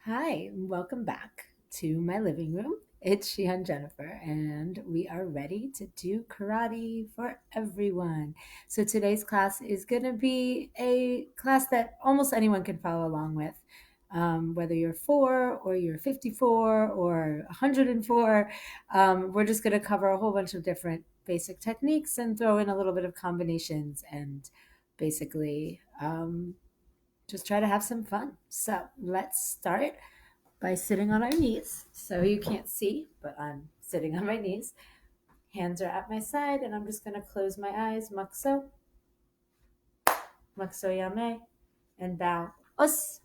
Hi, welcome back to my living room. It's Shihan Jennifer, and we are ready to do karate for everyone. So, today's class is going to be a class that almost anyone can follow along with. Whether you're 4 or you're 54 or 104, we're just going to cover a whole bunch of different basic techniques and throw in a little bit of combinations and basically just try to have some fun. So let's start by sitting on our knees. So you can't see, but I'm sitting on my knees. Hands are at my side, and I'm just going to close my eyes. Makso, makso yame, and bow. Us.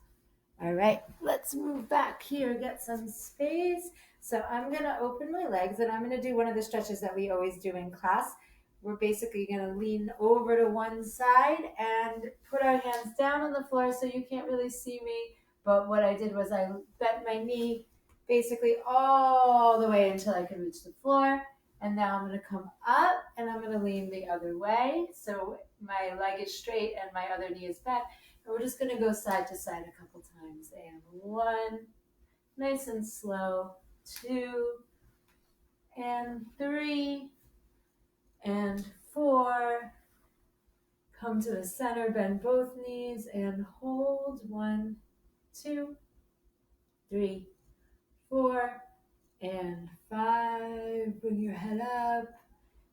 All right, let's move back here, get some space. So I'm going to open my legs, and I'm going to do one of the stretches that we always do in class. We're basically going to lean over to one side and put our hands down on the floor so you can't really see me. But what I did was I bent my knee basically all the way until I could reach the floor. And now I'm going to come up and I'm going to lean the other way. So my leg is straight and my other knee is bent. And we're just going to go side to side a couple times. And one, nice and slow. Two, and three, and four. Come to the center, bend both knees, and hold. One, two, three, four, and five. Bring your head up.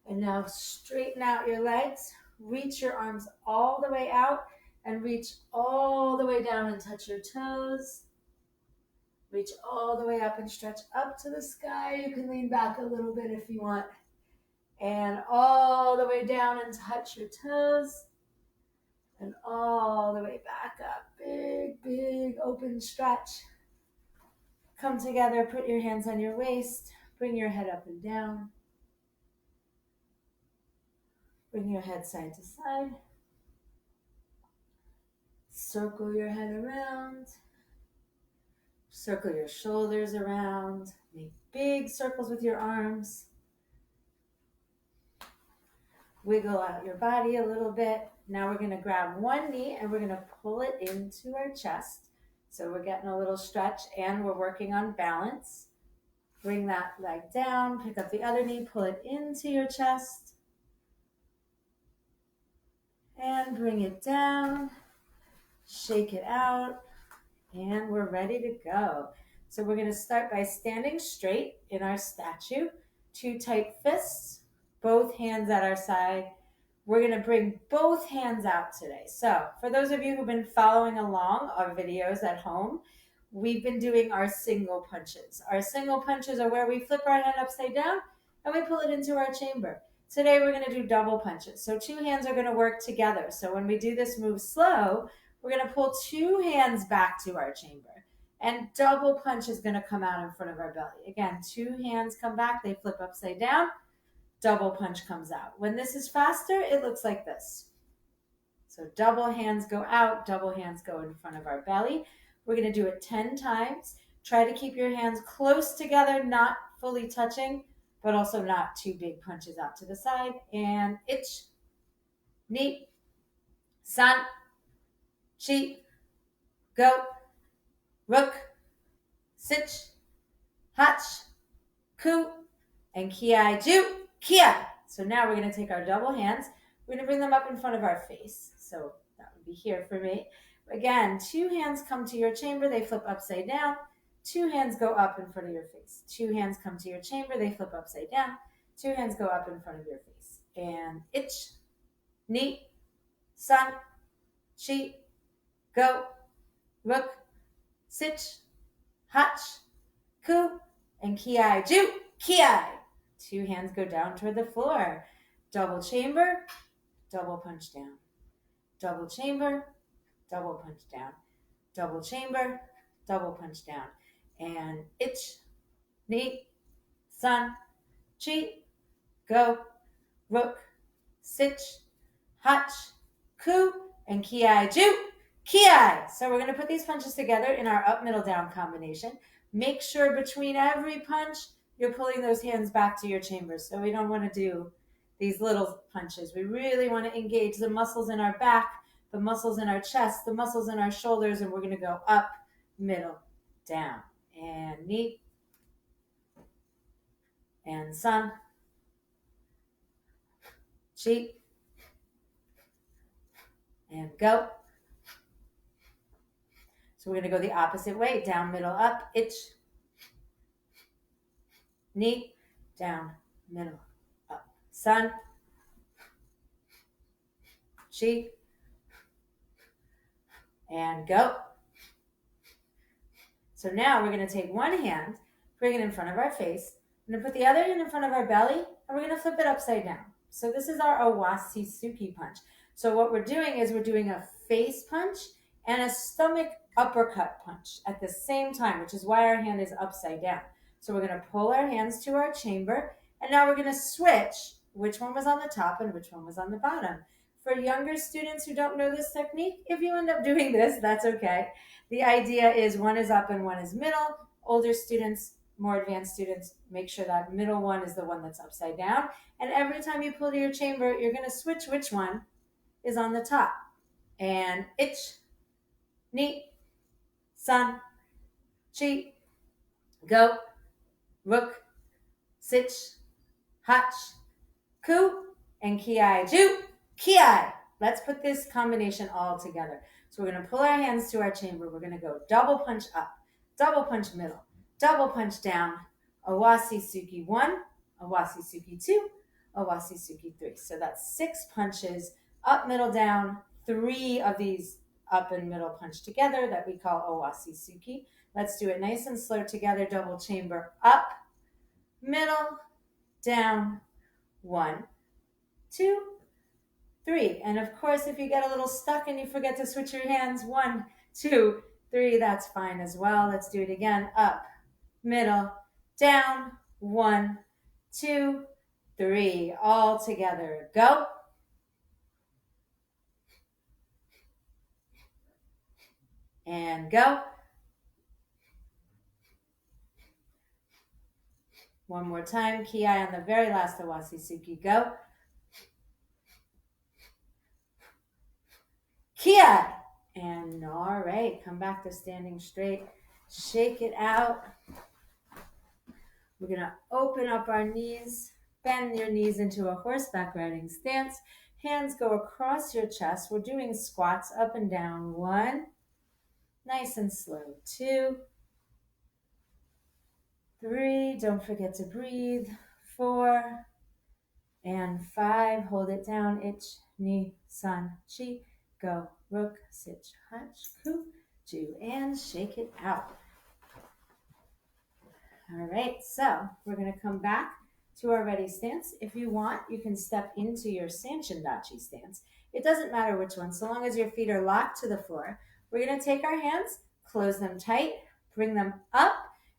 And now straighten out your legs. Reach your arms all the way out and reach all the way down and touch your toes. Reach all the way up and stretch up to the sky. You can lean back a little bit if you want. And all the way down and touch your toes. And all the way back up. Big, big open stretch. Come together, put your hands on your waist. Bring your head up and down. Bring your head side to side. Circle your head around. Circle your shoulders around. Make big circles with your arms. Wiggle out your body a little bit. Now we're going to grab one knee and we're going to pull it into our chest. So we're getting a little stretch and we're working on balance. Bring that leg down, pick up the other knee, pull it into your chest. And bring it down. Shake it out. And we're ready to go. So we're going to start by standing straight in our statue. Two tight fists, both hands at our side. We're going to bring both hands out today. So for those of you who've been following along our videos at home, we've been doing our single punches. Our single punches are where we flip our hand upside down and we pull it into our chamber. Today we're going to do double punches. So two hands are going to work together. So when we do this move slow, we're going to pull two hands back to our chamber. And double punch is going to come out in front of our belly. Again, two hands come back, they flip upside down, double punch comes out. When this is faster, it looks like this. So double hands go out, double hands go in front of our belly. We're going to do it 10 times. Try to keep your hands close together, not fully touching, but also not two big punches out to the side. And ich, ni, san, chi, go, rook, sich, hach, ku, and kiai, ju, kia. So now we're going to take our double hands. We're going to bring them up in front of our face. So that would be here for me. Again, two hands come to your chamber. They flip upside down. Two hands go up in front of your face. Two hands come to your chamber. They flip upside down. Two hands go up in front of your face. And ich, ni, san, chi, go, rook, sich, hach, ku, and kiai, ju, kiai. Two hands go down toward the floor. Double chamber, double punch down. Double chamber, double punch down. Double chamber, double punch down. And ich, ni, san, chi, go, rook, sich, hach, ku, and kiai, ju, kiai. So we're going to put these punches together in our up, middle, down combination. Make sure between every punch, you're pulling those hands back to your chambers. So we don't want to do these little punches. We really want to engage the muscles in our back, the muscles in our chest, the muscles in our shoulders, and we're going to go up, middle, down, and ni, and san, chi, and go. So we're going to go the opposite way, down, middle, up, ich, ni, down, middle, up, san, chi, and go. So now we're going to take one hand, bring it in front of our face. I'm going to put the other hand in front of our belly, and we're going to flip it upside down. So this is our Owasisuki punch. So what we're doing is we're doing a face punch and a stomach uppercut punch at the same time, which is why our hand is upside down. So we're going to pull our hands to our chamber, and now we're going to switch which one was on the top and which one was on the bottom. For younger students who don't know this technique, if you end up doing this, that's okay. The idea is one is up and one is middle. Older students, more advanced students, make sure that middle one is the one that's upside down. And every time you pull to your chamber, you're going to switch which one is on the top. And ich, ni, san, chi, go, rook, sich, hach, ku, and ki, ju, ki. Let's put this combination all together. So we're going to pull our hands to our chamber. We're going to go double punch up, double punch middle, double punch down, Owasisuki 1, Owasisuki 2, Owasisuki 3. So that's 6 punches, up, middle, down, 3 of these up and middle punch together that we call Owasisuki. Let's do it nice and slow together. Double chamber, up, middle, down, 1, 2, 3. And of course, if you get a little stuck and you forget to switch your hands, 1, 2, 3, that's fine as well. Let's do it again. Up, middle, down, 1, 2, 3. All together. Go. And go. One more time. Ki on the very last Owasisuki. Go. Ki. And all right, come back to standing straight. Shake it out. We're going to open up our knees. Bend your knees into a horseback riding stance. Hands go across your chest. We're doing squats up and down. 1. Nice and slow. 2. 3. Don't forget to breathe. 4. And 5. Hold it down. Ich, ni, san, chi. Go, rook, sich, hach, ku, ju, and shake it out. All right, so we're going to come back to our ready stance. If you want, you can step into your Sanchindachi stance. It doesn't matter which one, so long as your feet are locked to the floor. We're going to take our hands, close them tight, bring them up,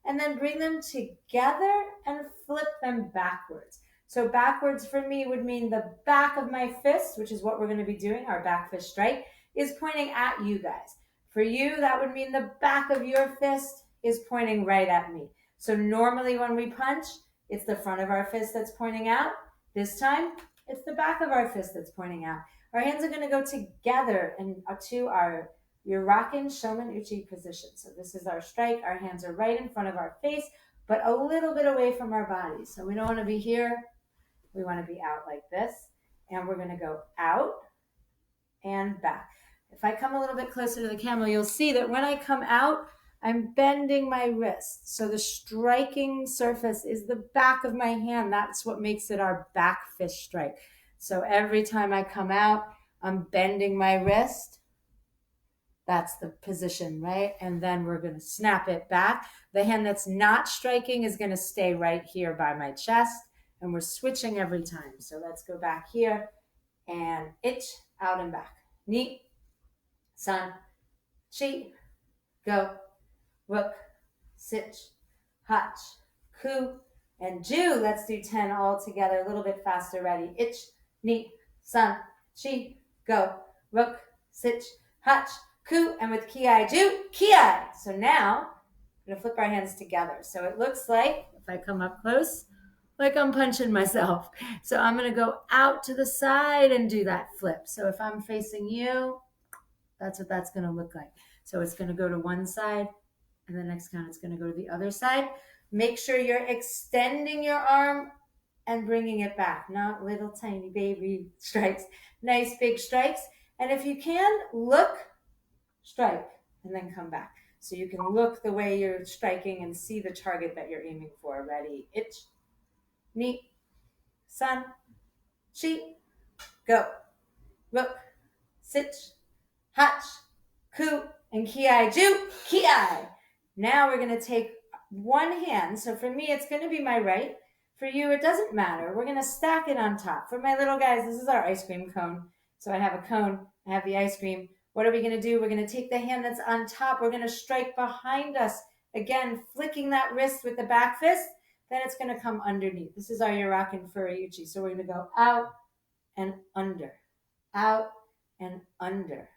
and then bring them together and flip them backwards. So backwards for me would mean the back of my fist, which is what we're going to be doing, our back fist strike, is pointing at you guys. For you, that would mean the back of your fist is pointing right at me. So normally when we punch, it's the front of our fist that's pointing out. This time, it's the back of our fist that's pointing out. Our hands are going to go together and to our Yurakin Shomen Uchi position. So this is our strike. Our hands are right in front of our face, but a little bit away from our bodies. So we don't want to be here. We want to be out like this. And we're going to go out and back. If I come a little bit closer to the camera, you'll see that when I come out, I'm bending my wrist. So the striking surface is the back of my hand. That's what makes it our back fist strike. So every time I come out, I'm bending my wrist. That's the position, right? And then we're going to snap it back. The hand that's not striking is going to stay right here by my chest. And we're switching every time. So let's go back here and ich, out and back. Ni, san, chi, go, rook, sich, hach, ku, and ju. Let's do 10 all together, a little bit faster. Ready? Ich, ni, san, chi, go, rook, sich, hach, ku, and with ki, ju, ki. So now we're going to flip our hands together. So it looks like, if I come up close, like I'm punching myself. So I'm going to go out to the side and do that flip. So if I'm facing you, that's what that's going to look like. So it's going to go to one side And the next count, it's going to go to the other side. Make sure you're extending your arm and bringing it back, not little tiny baby strikes, nice big strikes. And if you can, look, strike, and then come back. So you can look the way you're striking and see the target that you're aiming for. Ready, ich, ni, san, chi, go, rook, sich, hach, ku, and ki, ju, ki. Now we're going to take one hand. So for me, it's going to be my right. For you, it doesn't matter. We're going to stack it on top. For my little guys, this is our ice cream cone. So I have a cone, I have the ice cream. What are we going to do? We're going to take the hand that's on top. We're going to strike behind us. Again, flicking that wrist with the back fist. Then it's going to come underneath. This is our Yurakin Furiuchi. So we're going to go out and under, out and under,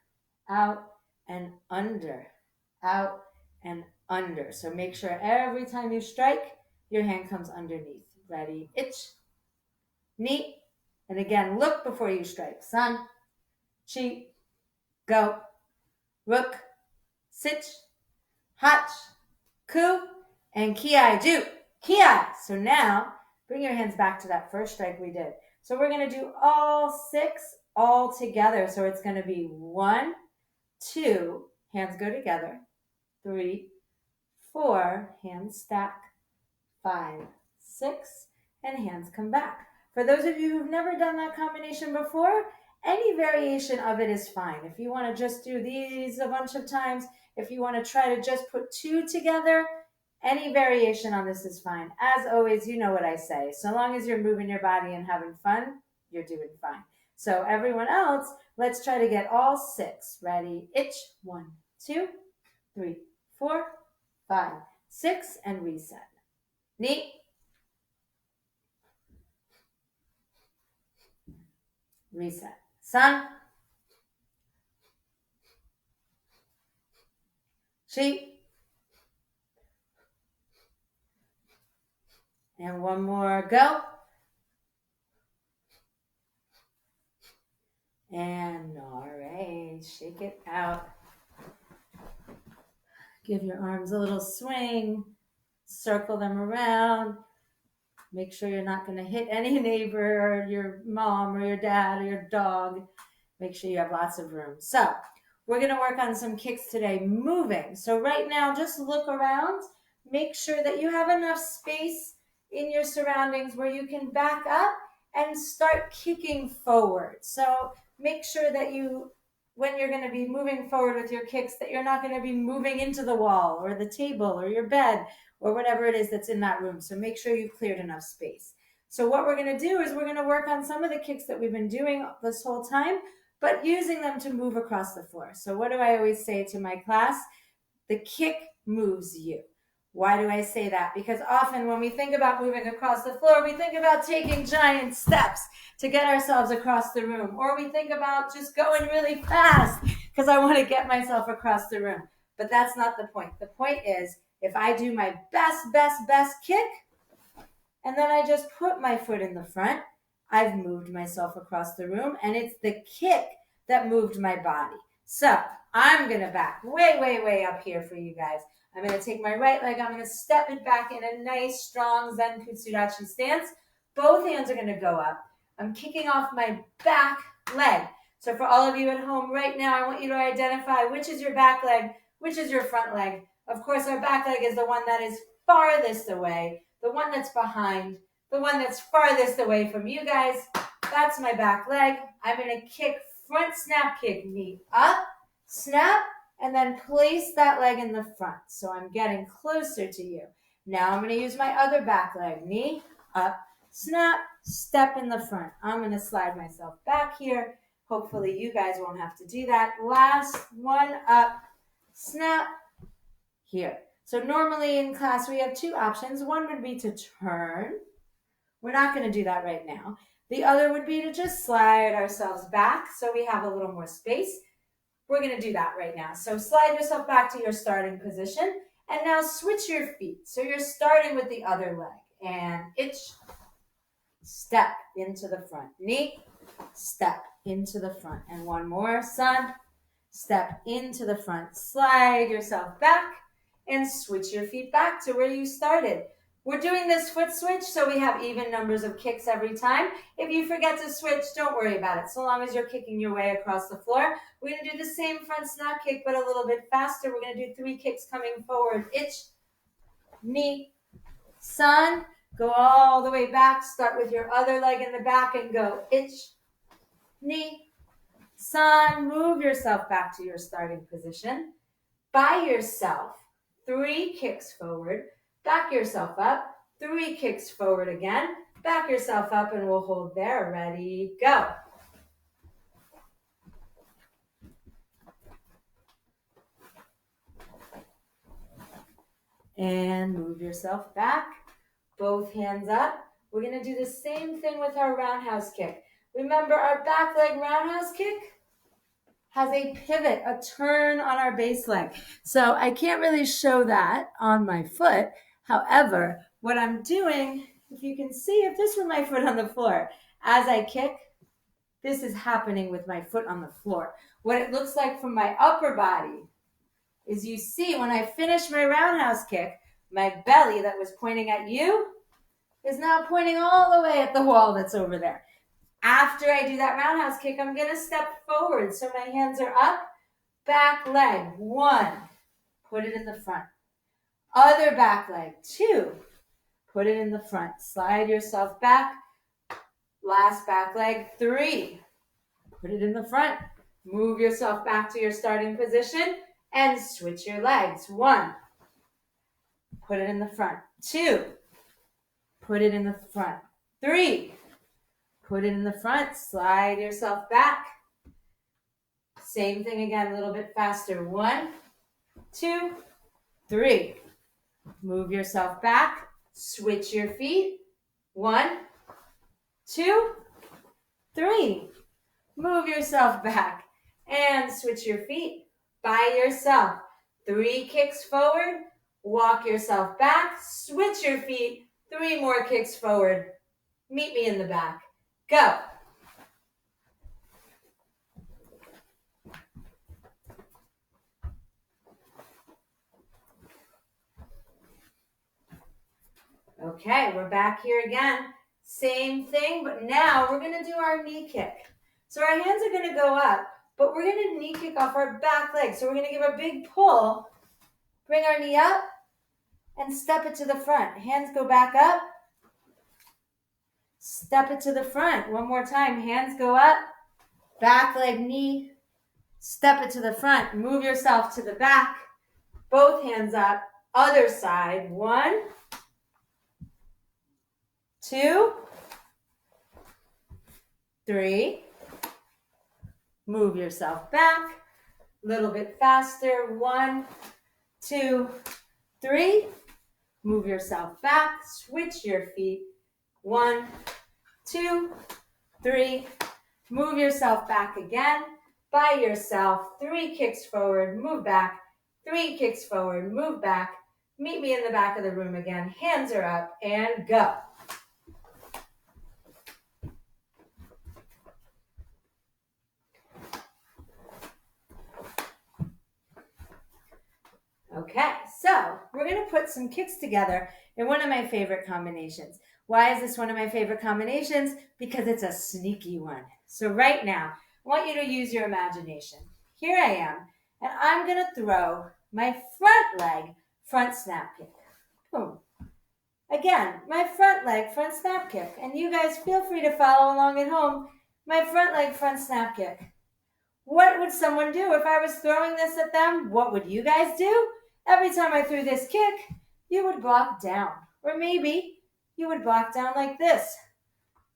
out and under, out and under. So make sure every time you strike, your hand comes underneath. Ready, ich, ni, and again, look before you strike. San, chi, go, rook, sich, hach, ku, and ki, ju, ki. So now, bring your hands back to that first strike we did. So we're going to do all 6 all together. So it's going to be 1, 2, hands go together, 3, 4, hands stack, 5, 6, and hands come back. For those of you who've never done that combination before, any variation of it is fine. If you want to just do these a bunch of times, if you want to try to just put 2 together, any variation on this is fine. As always, you know what I say. So long as you're moving your body and having fun, you're doing fine. So everyone else, let's try to get all 6. Ready, ich, 1, 2, 3, 4, 5, 6, and reset. Ni, reset. San, chi, and one more, go. And all right, shake it out. Give your arms a little swing, circle them around. Make sure you're not going to hit any neighbor or your mom or your dad or your dog. Make sure you have lots of room. So we're going to work on some kicks today, moving. So right now, just look around. Make sure that you have enough space in your surroundings where you can back up and start kicking forward. So make sure that you, when you're going to be moving forward with your kicks, that you're not going to be moving into the wall or the table or your bed or whatever it is that's in that room. So make sure you've cleared enough space. So what we're going to do is we're going to work on some of the kicks that we've been doing this whole time, but using them to move across the floor. So what do I always say to my class? The kick moves you. Why do I say that? Because often when we think about moving across the floor, we think about taking giant steps to get ourselves across the room. Or we think about just going really fast because I want to get myself across the room. But that's not the point. The point is, if I do my best kick, and then I just put my foot in the front, I've moved myself across the room, and it's the kick that moved my body. So I'm going to back way up here for you guys. I'm going to take my right leg. I'm going to step it back in a nice, strong Zen Kutsudachi stance. Both hands are going to go up. I'm kicking off my back leg. So for all of you at home right now, I want you to identify which is your back leg, which is your front leg. Of course, our back leg is the one that is farthest away, the one that's behind, the one that's farthest away from you guys. That's my back leg. I'm going to kick front snap kick, knee up, snap, and then place that leg in the front. So I'm getting closer to you. Now I'm going to use my other back leg, knee up, snap, step in the front. I'm going to slide myself back here. Hopefully you guys won't have to do that. Last one up, snap, here. So normally in class we have 2 options. One would be to turn. We're not going to do that right now. The other would be to just slide ourselves back so we have a little more space. We're going to do that right now. So slide yourself back to your starting position and now switch your feet. So you're starting with the other leg and ich, step into the front, knee, step into the front. And one more, sun, step into the front, slide yourself back and switch your feet back to where you started. We're doing this foot switch so we have even numbers of kicks every time. If you forget to switch, don't worry about it. So long as you're kicking your way across the floor. We're going to do the same front snap kick, but a little bit faster. We're going to do 3 kicks coming forward. Ich, ni, san. Go all the way back. Start with your other leg in the back and go ich, ni, san. Move yourself back to your starting position. By yourself, 3 kicks forward. Back yourself up, 3 kicks forward again. Back yourself up and we'll hold there. Ready, go. And move yourself back. Both hands up. We're going to do the same thing with our roundhouse kick. Remember, our back leg roundhouse kick has a pivot, a turn on our base leg. So I can't really show that on my foot. However, what I'm doing, if you can see, if this were my foot on the floor, as I kick, this is happening with my foot on the floor. What it looks like from my upper body is you see when I finish my roundhouse kick, my belly that was pointing at you is now pointing all the way at the wall that's over there. After I do that roundhouse kick, I'm going to step forward. So my hands are up, back leg, 1, put it in the front. Other back leg, 2, put it in the front. Slide yourself back. Last back leg, 3, put it in the front. Move yourself back to your starting position and switch your legs. 1, put it in the front. 2, put it in the front. 3, put it in the front. Slide yourself back. Same thing again, a little bit faster. 1, 2, 3. Move yourself back. Switch your feet. 1, 2, 3. Move yourself back and switch your feet by yourself. 3 kicks forward. Walk yourself back. Switch your feet. 3 more kicks forward. Meet me in the back. Go. Okay, we're back here again. Same thing, but now we're going to do our knee kick. So our hands are going to go up, but we're going to knee kick off our back leg. So we're going to give a big pull, bring our knee up, and step it to the front. Hands go back up, step it to the front. One more time, hands go up, back leg, knee, step it to the front. Move yourself to the back, both hands up, other side. 1, 2, 3. Move yourself back. A little bit faster. 1, 2, 3. Move yourself back. Switch your feet. 1, 2, 3. Move yourself back again. By yourself. 3 kicks forward. Move back. 3 kicks forward. Move back. Meet me in the back of the room again. Hands are up and go. Okay, so we're going to put some kicks together in one of my favorite combinations. Why is this one of my favorite combinations? Because it's a sneaky one. So right now, I want you to use your imagination. Here I am, and I'm going to throw my front leg front snap kick. Boom. Again, my front leg front snap kick. And you guys feel free to follow along at home. My front leg front snap kick. What would someone do if I was throwing this at them? What would you guys do? Every time I threw this kick, you would block down. Or maybe you would block down like this.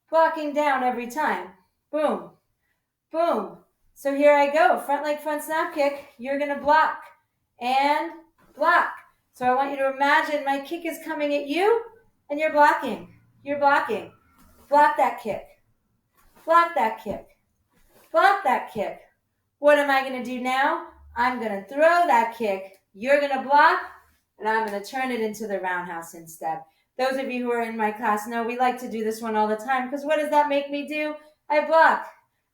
Blocking down every time. Boom. Boom. So here I go. Front leg front snap kick. You're going to block. And block. So I want you to imagine my kick is coming at you and you're blocking. You're blocking. Block that kick. Block that kick. Block that kick. What am I going to do now? I'm going to throw that kick. You're going to block, and I'm going to turn it into the roundhouse instead. Those of you who are in my class know we like to do this one all the time because what does that make me do? I block.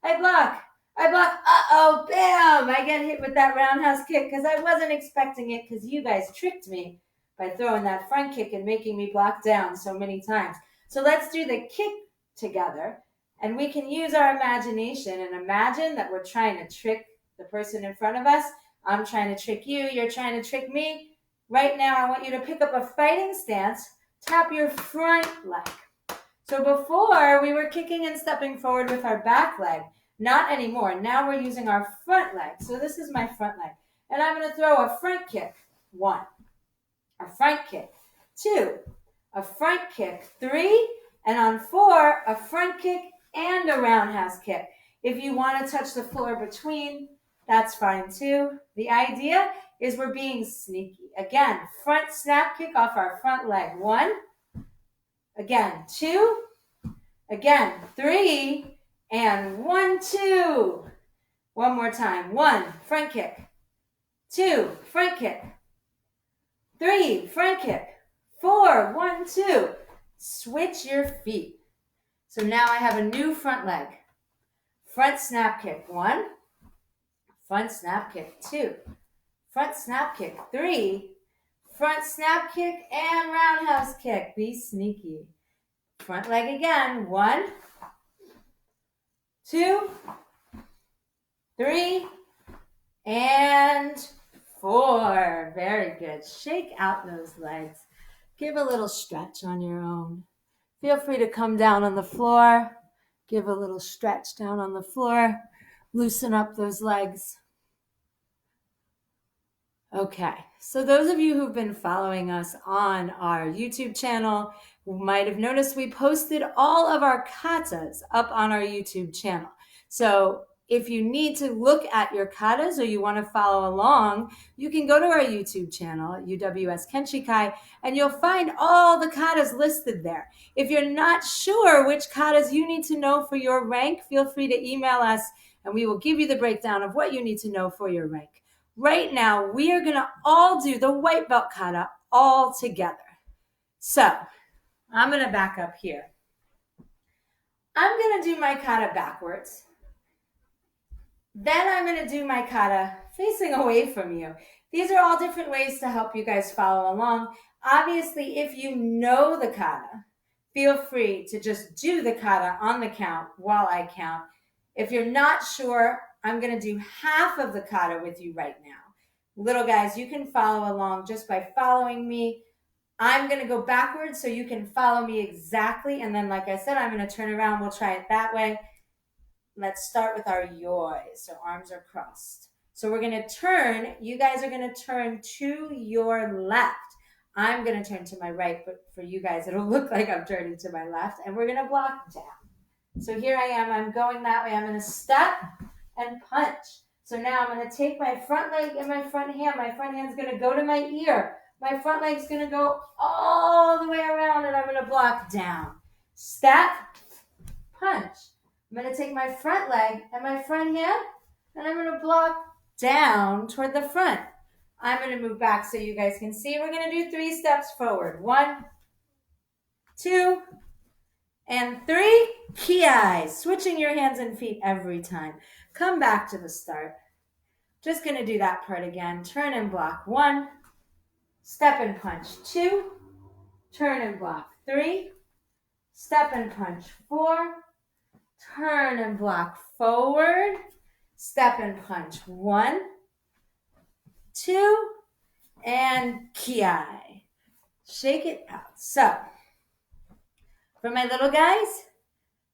I block. I block, uh-oh, bam! I get hit with that roundhouse kick because I wasn't expecting it because you guys tricked me by throwing that front kick and making me block down so many times. So let's do the kick together, and we can use our imagination and imagine that we're trying to trick the person in front of us. I'm trying to trick you. You're trying to trick me. Right now, I want you to pick up a fighting stance. Tap your front leg. So before, we were kicking and stepping forward with our back leg. Not anymore. Now we're using our front leg. So this is my front leg. And I'm going to throw a front kick. 1. A front kick. 2. A front kick. 3. And on 4, a front kick and a roundhouse kick. If you want to touch the floor between, that's fine too. The idea is we're being sneaky. Again, front snap kick off our front leg. 1. Again, 2. Again, 3. And 1, 2. One more time. 1, front kick. 2, front kick. 3, front kick. 4, 1, 2. Switch your feet. So now I have a new front leg. Front snap kick. 1. Front snap kick. 2. Front snap kick. 3. Front snap kick and roundhouse kick. Be sneaky. Front leg again. 1, 2, 3, and 4. Very good. Shake out those legs. Give a little stretch on your own. Feel free to come down on the floor. Give a little stretch down on the floor. Loosen up those legs. Okay, so those of you who've been following us on our YouTube channel might have noticed we posted all of our katas up on our YouTube channel. So if you need to look at your katas or you want to follow along, you can go to our YouTube channel at UWS Kenshikai and you'll find all the katas listed there. If you're not sure which katas you need to know for your rank, feel free to email us and we will give you the breakdown of what you need to know for your rank. Right now, we are going to all do the white belt kata all together. So, I'm going to back up here. I'm going to do my kata backwards. Then I'm going to do my kata facing away from you. These are all different ways to help you guys follow along. Obviously, if you know the kata, feel free to just do the kata on the count while I count. If you're not sure, I'm going to do half of the kata with you right now. Little guys, you can follow along just by following me. I'm going to go backwards so you can follow me exactly. And then, like I said, I'm going to turn around. We'll try it that way. Let's start with our yoi. So arms are crossed. So we're going to turn. You guys are going to turn to your left. I'm going to turn to my right, but for you guys, it'll look like I'm turning to my left. And we're going to block down. So here I am. I'm going that way. I'm going to step and punch. So now I'm going to take my front leg and my front hand. My front hand's going to go to my ear. My front leg's going to go all the way around and I'm going to block down. Step, punch. I'm going to take my front leg and my front hand and I'm going to block down toward the front. I'm going to move back so you guys can see. We're going to do 3 steps forward. 1, 2, and 3. Ki. Switching your hands and feet every time. Come back to the start. Just going to do that part again. Turn and block. 1. Step and punch. 2. Turn and block. 3. Step and punch. 4. Turn and block forward. Step and punch. 1, 2, and ki. Shake it out. So, for my little guys,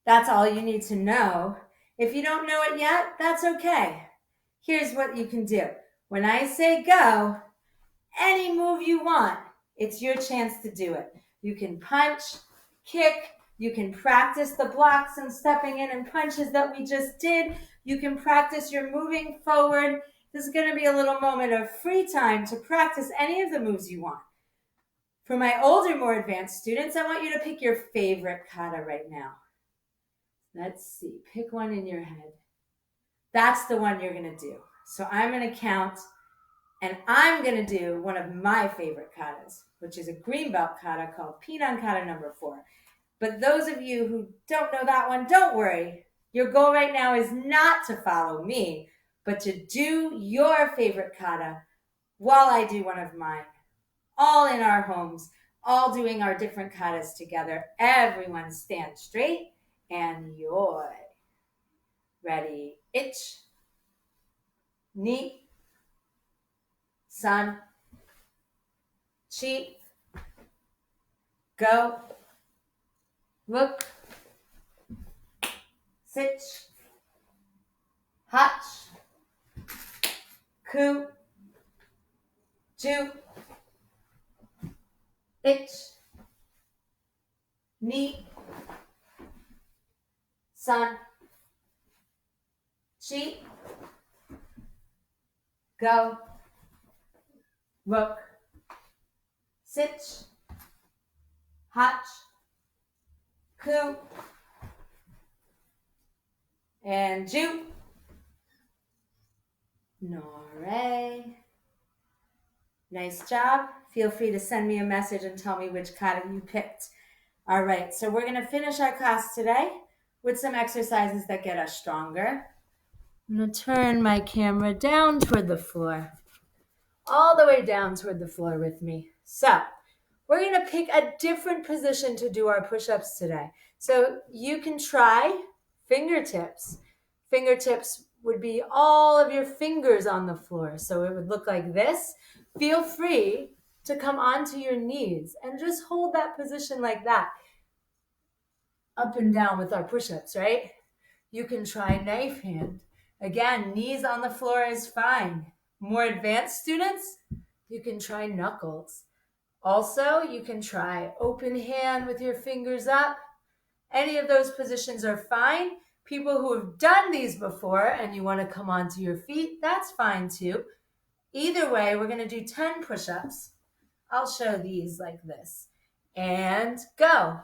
that's all you need to know. If you don't know it yet, that's okay. Here's what you can do. When I say go, any move you want, it's your chance to do it. You can punch, kick, you can practice the blocks and stepping in and punches that we just did. You can practice your moving forward. This is going to be a little moment of free time to practice any of the moves you want. For my older, more advanced students, I want you to pick your favorite kata right now. Let's see. Pick one in your head. That's the one you're going to do. So I'm going to count, and I'm going to do one of my favorite katas, which is a green belt kata called Pinan Kata number 4. But those of you who don't know that one, don't worry. Your goal right now is not to follow me, but to do your favorite kata while I do one of mine. All in our homes, all doing our different katas together. Everyone stand straight and yoi. Ready? Ich, ni, san, chi, go, look, sit, hach, ku, ju, ich, ni, san, chi, go, look, sit, hach, ku, and ju, nore. Nice job. Feel free to send me a message and tell me which kata you picked. All right, so we're going to finish our class today with some exercises that get us stronger. I'm going to turn my camera down toward the floor, all the way down toward the floor with me. So we're going to pick a different position to do our push-ups today. So you can try fingertips. Fingertips would be all of your fingers on the floor. So it would look like this. Feel free to come onto your knees and just hold that position like that. Up and down with our push-ups, right? You can try knife hand. Again, knees on the floor is fine. More advanced students, you can try knuckles. Also, you can try open hand with your fingers up. Any of those positions are fine. People who have done these before and you want to come onto your feet, that's fine too. Either way, we're going to do 10 push-ups. I'll show these like this. And go.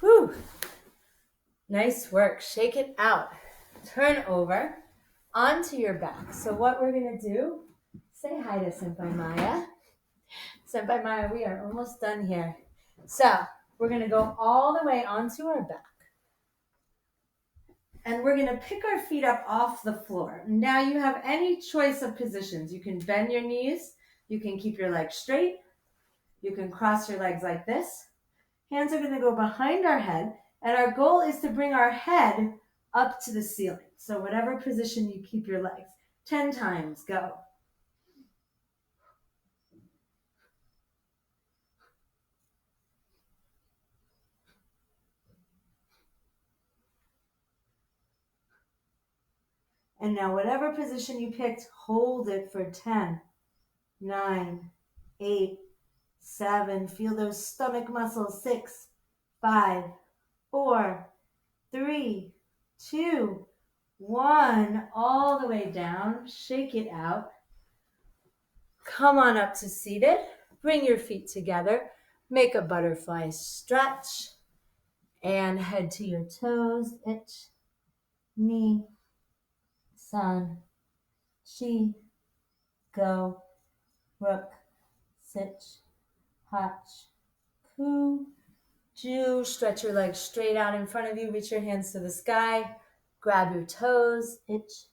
Whew. Nice work. Shake it out. Turn over onto your back. So what we're going to do, say hi to Senpai Maya. Senpai Maya, we are almost done here. So we're going to go all the way onto our back. And we're going to pick our feet up off the floor. Now you have any choice of positions. You can bend your knees. You can keep your legs straight. You can cross your legs like this. Hands are going to go behind our head. And our goal is to bring our head up to the ceiling. So whatever position you keep your legs. 10 times, go. And now whatever position you picked, hold it for 10, 9, 8, 7. Feel those stomach muscles. 6, 5, 4, 3, 2, 1. All the way down. Shake it out. Come on up to seated. Bring your feet together. Make a butterfly stretch. And head to your toes. Ich, ni, san, chi, go, rook, sit, hach, ku, ju. Stretch your legs straight out in front of you. Reach your hands to the sky. Grab your toes. Ich,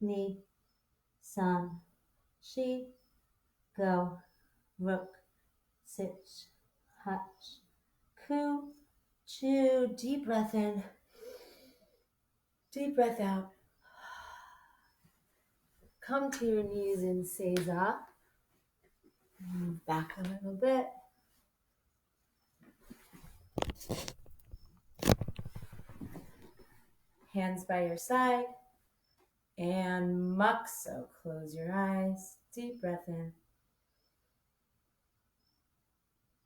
ni, san, chi, go, rook, sit, hach, ku, ju. Deep breath in. Deep breath out. Come to your knees in Seiza. Move back a little bit. Hands by your side. And Mukso. Close your eyes. Deep breath in.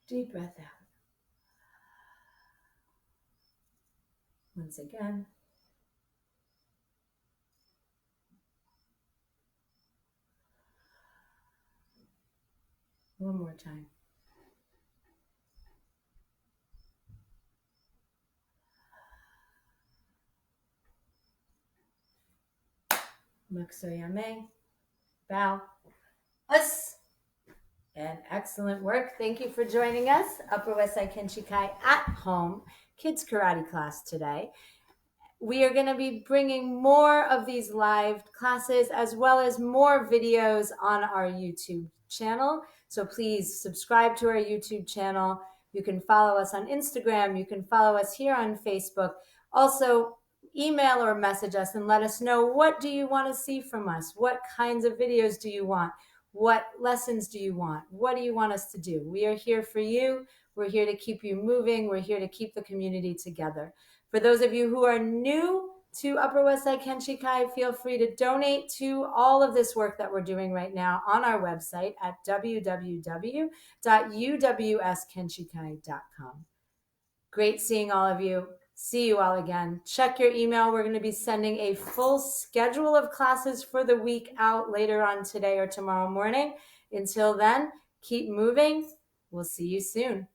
Deep breath out. Once again. One more time. Muksoyame. Bow. Us. And excellent work. Thank you for joining us. Upper West Side Kenshikai at home kids karate class today. We are going to be bringing more of these live classes as well as more videos on our YouTube channel. So please subscribe to our YouTube channel. You can follow us on Instagram. You can follow us here on Facebook. Also, email or message us and let us know, what do you want to see from us? What kinds of videos do you want? What lessons do you want? What do you want us to do? We are here for you. We're here to keep you moving. We're here to keep the community together. For those of you who are new to Upper West Side Kenshikai, feel free to donate to all of this work that we're doing right now on our website at www.uwskenshikai.com. Great seeing all of you. See you all again. Check your email. We're going to be sending a full schedule of classes for the week out later on today or tomorrow morning. Until then, keep moving. We'll see you soon.